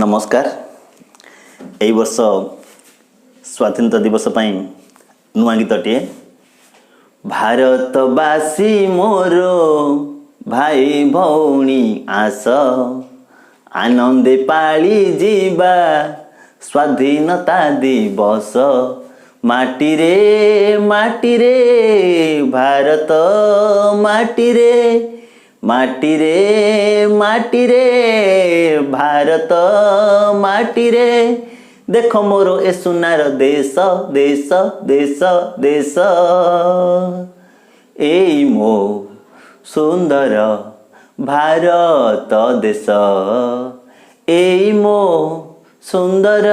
नमस्कार। यही वर्ष स्वाधीनता दिवस पाई नुआ गीतटे भारतवासी मोर भाई भौणी आस आनंदे पाली जीवा स्वाधीनता दिवस माटी रे भारत माटी रे भारत माटी रे देख मोर ए सुनार देश देश देश देश एई मो सुंदर भारत देश एई मो सुंदर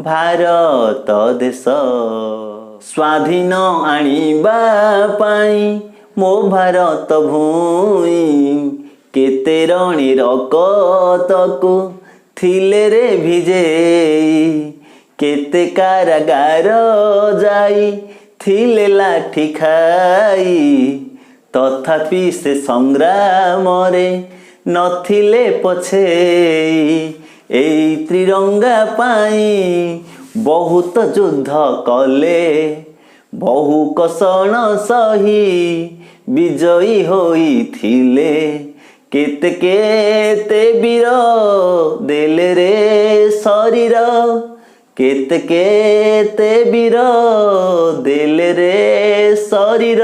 भारत देश स्वाधीन आनिबा पाई मो भारत भूई केते रणि रकतकु थिले रे भिजेई केते कारागार जाई थिले लाठी खाई तथापि से संग्राम रे नथिले पछेई एई त्रिरंगा पाई बहुत युद्ध कले बहु कषण सही विजयी होइथिले केते केते वीर देले रे शरीर केते केते वीर देले रे शरीर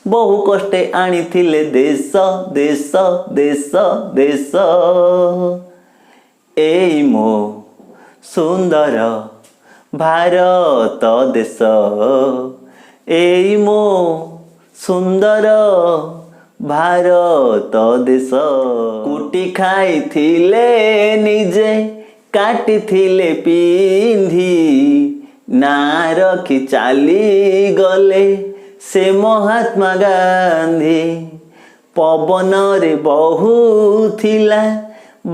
बहु कष्टे आनिथिले देश देश देश देश एई मो सुंदर भारत देश एई मो सुंदर भारत देश कुटी खाई थिले निजे काटी थिले पिंधी ना रखी चाली गले से महात्मा गांधी पवन रे बहु थिला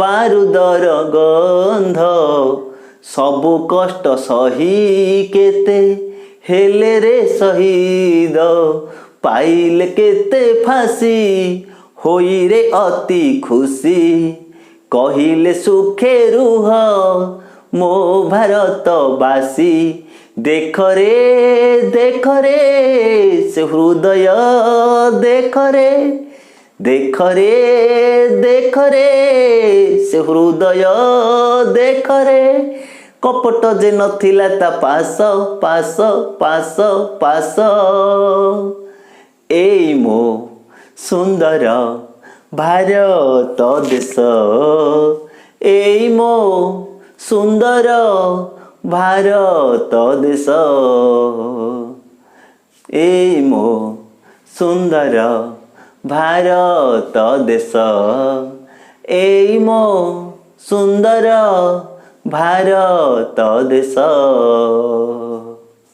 बारूदर गंध सबु कष्ट सही केते हेले रे शहीद पाइले केते फांसी होई रे अति खुशी कहिले सुखे रुह मो भारतवासी देख रे से हृदय देख रे से हृदय देख रे कपट जे नथिला ता पास पास पास पास एई मो सुंदर भारत देश एई मो सुंदर भारत देश एई मो सुंदर भारत देश एई मो सुंदर भारत देश।